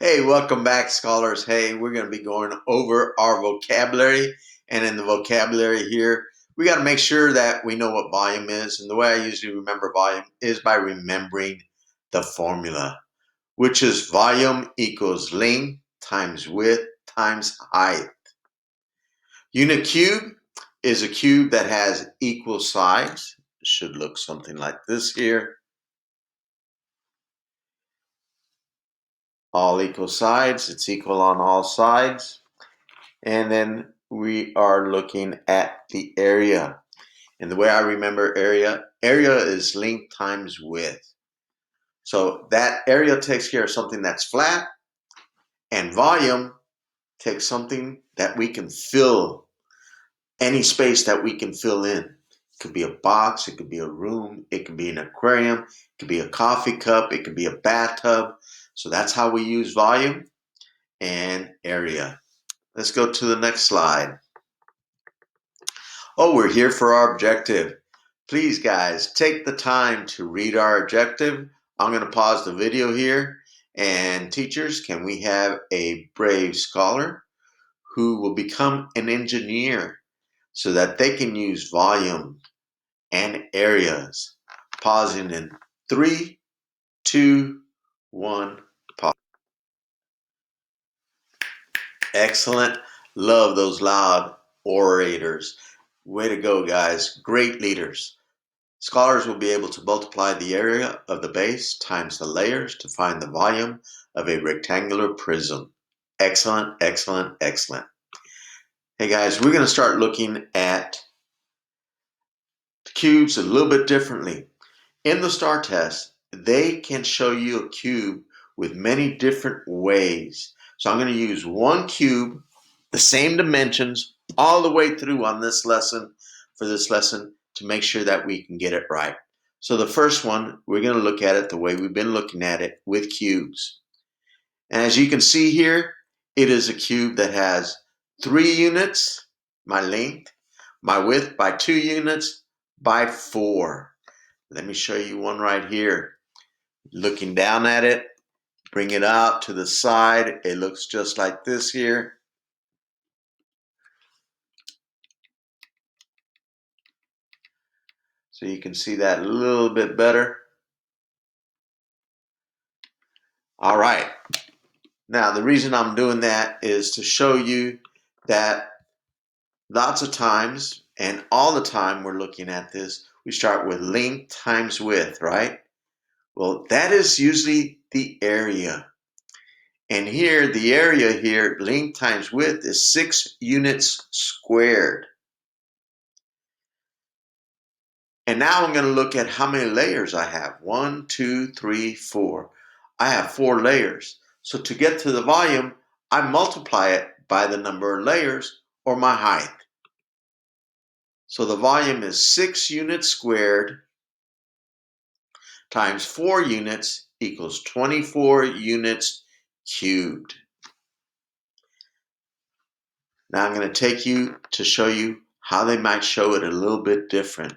Hey, welcome back, scholars. Hey, we're going to be going over our vocabulary. And in the vocabulary here, we got to make sure that we know what volume is. And the way I usually remember volume is by remembering the formula, which is volume equals length times width times height. Unit cube is a cube that has equal sides. It should look something like this here. All equal sides. It's equal on all sides. And then we are looking at the area. And the way I remember area is length times width. So that area takes care of something that's flat, and volume takes something that we can fill, any space that we can fill in. It could be a box, it could be a room, it could be an aquarium, it could be a coffee cup, it could be a bathtub. So that's how we use volume and area. Let's go to the next slide. Oh, we're here for our objective. Please, guys, take the time to read our objective. I'm going to pause the video here. And teachers, can we have a brave scholar who will become an engineer so that they can use volume and areas? Pausing in 3, 2, 1, pause. Excellent. Love those loud orators. Way to go, guys. Great leaders. Scholars will be able to multiply the area of the base times the layers to find the volume of a rectangular prism. Excellent, excellent, excellent. Hey guys, we're going to start looking at cubes a little bit differently. In the STAR test, they can show you a cube with many different ways. So I'm going to use one cube, the same dimensions, all the way through on this lesson, for this lesson, to make sure that we can get it right. So the first one, we're going to look at it the way we've been looking at it with cubes. And as you can see here, it is a cube that has 3 units, my length, my width by 2 units by 4. Let me show you one right here. Looking down at it, bring it out to the side. It looks just like this here. So you can see that a little bit better. All right. Now, the reason I'm doing that is to show you that lots of times, and all the time we're looking at this, we start with length times width, right? Well, that is usually the area. And here, the area here, length times width, is 6 units squared. And now I'm going to look at how many layers I have. 1, 2, 3, 4. I have 4 layers. So to get to the volume, I multiply it by the number of layers or my height. So the volume is 6 units squared times 4 units equals 24 units cubed. Now I'm going to take you to show you how they might show it a little bit different.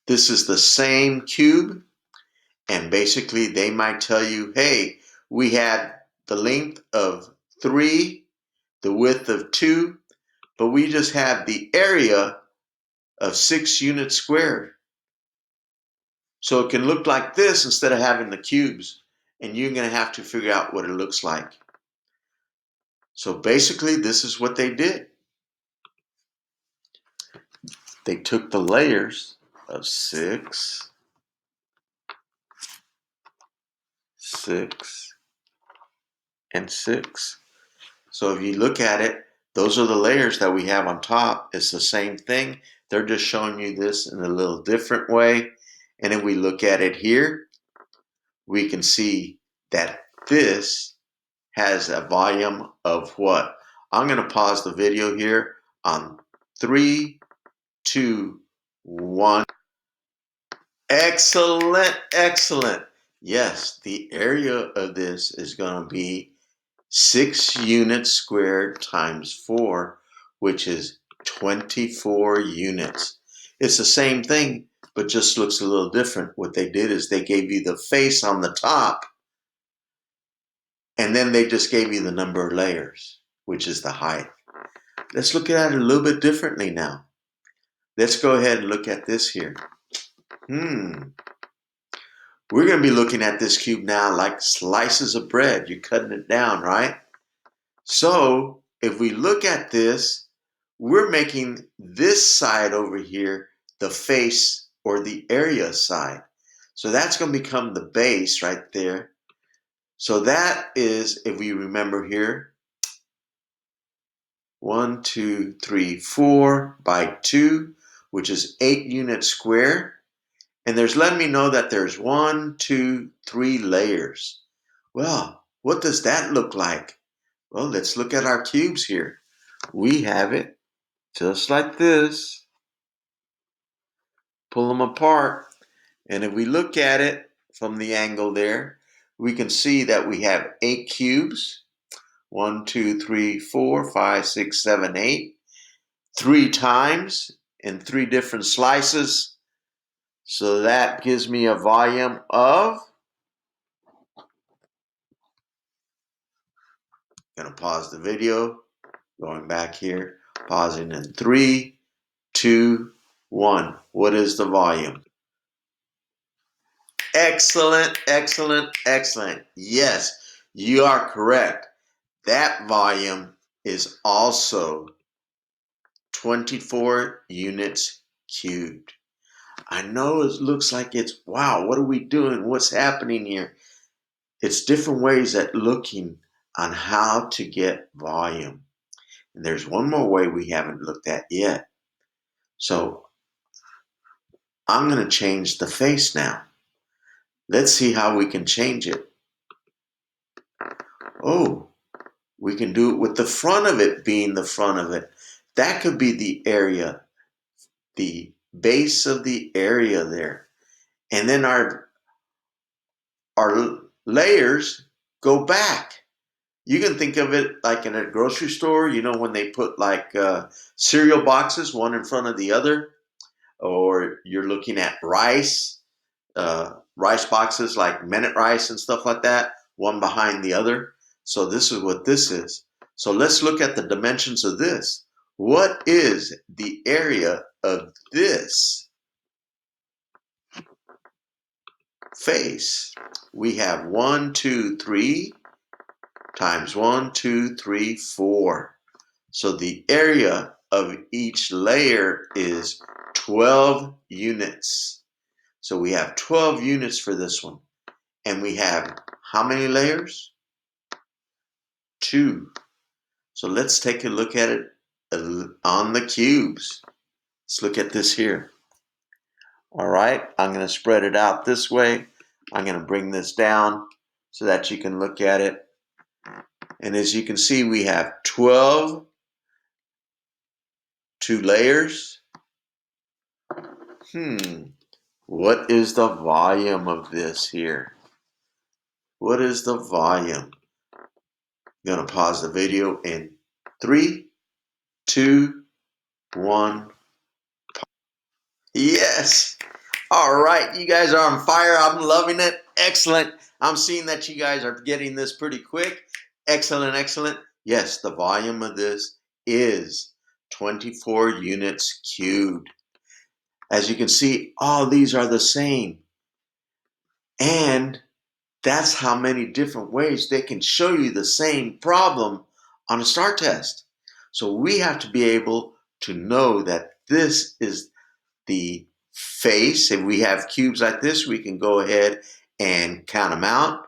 This is the same cube, and basically they might tell you, hey, we had the length of 3, the width of 2, but we just had the area of 6 units squared. So it can look like this instead of having the cubes, and you're going to have to figure out what it looks like. So basically, this is what they did. They took the layers of 6, 6, and 6. So if you look at it, those are the layers that we have on top. It's the same thing. They're just showing you this in a little different way. And if we look at it here, we can see that this has a volume of what? I'm going to pause the video here on 3, 2, 1. Excellent, excellent. Yes, the area of this is going to be 6 units squared times 4, which is 24 units. It's the same thing, but just looks a little different. What they did is they gave you the face on the top And then they just gave you the number of layers, which is the height. Let's look at it a little bit differently now. Let's go ahead and look at this here. We're going to be looking at this cube now like slices of bread. You're cutting it down, right? So if we look at this, we're making this side over here the face or the area side. So that's going to become the base right there. So that is, if we remember here, 1, 2, 3, 4 by 2, which is 8 units squared. And there's letting me know that there's 1, 2, 3 layers. Well, what does that look like? Well, let's look at our cubes here. We have it just like this. Pull them apart. And if we look at it from the angle there, we can see that we have 8 cubes. 1, 2, 3, 4, 5, 6, 7, 8. 3 times in 3 different slices. So that gives me a volume of, I'm going to pause the video, going back here, pausing in 3, 2, 1. What is the volume? Excellent, excellent, excellent. Yes, you are correct. That volume is also 24 units cubed. I know it looks like it's, wow, what are we doing? What's happening here? It's different ways at looking on how to get volume. And there's one more way we haven't looked at yet. So I'm going to change the face now. Let's see how we can change it. Oh, we can do it with the front of it being the front of it. That could be the area, the base of the area there. And then our layers go back. You can think of it like in a grocery store, you know, when they put like cereal boxes, one in front of the other, or you're looking at rice, rice boxes like minute rice and stuff like that, one behind the other. So this is what this is. So let's look at the dimensions of this. What is the area of this face? We have 1, 2, 3 times 1, 2, 3, 4. So the area of each layer is 12 units. So we have 12 units for this one. And we have how many layers? 2. So let's take a look at it on the cubes. Let's look at this here. All right, I'm going to spread it out this way. I'm going to bring this down so that you can look at it. And as you can see, we have 12 2 layers. What is the volume of this here? What is the volume? I'm going to pause the video in 3, 2, 1. Yes. All right. You guys are on fire. I'm loving it. Excellent. I'm seeing that you guys are getting this pretty quick. Excellent. Excellent. Yes, the volume of this is 24 units cubed. As you can see, all these are the same. And that's how many different ways they can show you the same problem on a STAR test. So we have to be able to know that this is the face. If we have cubes like this, we can go ahead and count them out.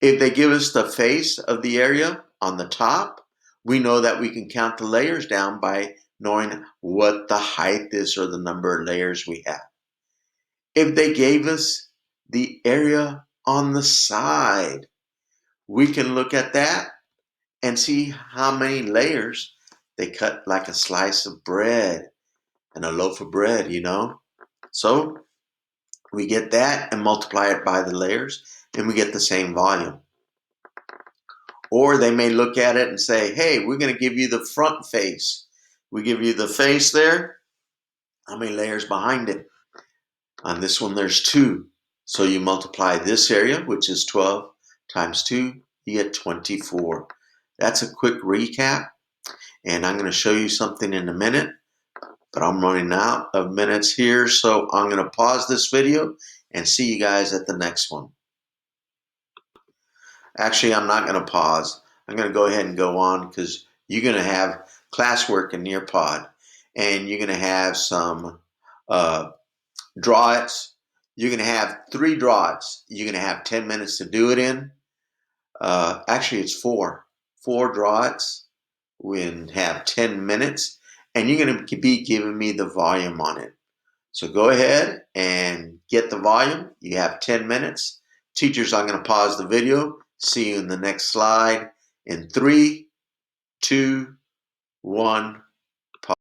If they give us the face of the area on the top, we know that we can count the layers down by knowing what the height is or the number of layers we have. If they gave us the area on the side, we can look at that and see how many layers they cut, like a slice of bread and a loaf of bread, you know. So we get that and multiply it by the layers and we get the same volume. Or they may look at it and say, hey, we're going to give you the front face. We give you the face there. How many layers behind it? On this one, there's 2. So you multiply this area, which is 12 times 2, you get 24. That's a quick recap, and I'm going to show you something in a minute, but I'm running out of minutes here, so I'm going to pause this video and see you guys at the next one. Actually, I'm not going to pause. I'm going to go ahead and go on because you're going to have classwork in Nearpod, and you're going to have some drawouts. You're going to have 3 drawouts. You're going to have 10 minutes to do it in. Actually, it's 4 drawouts. We have 10 minutes, and you're going to be giving me the volume on it. So go ahead and get the volume. You have 10 minutes. Teachers, I'm going to pause the video. See you in the next slide in 3, 2, 1.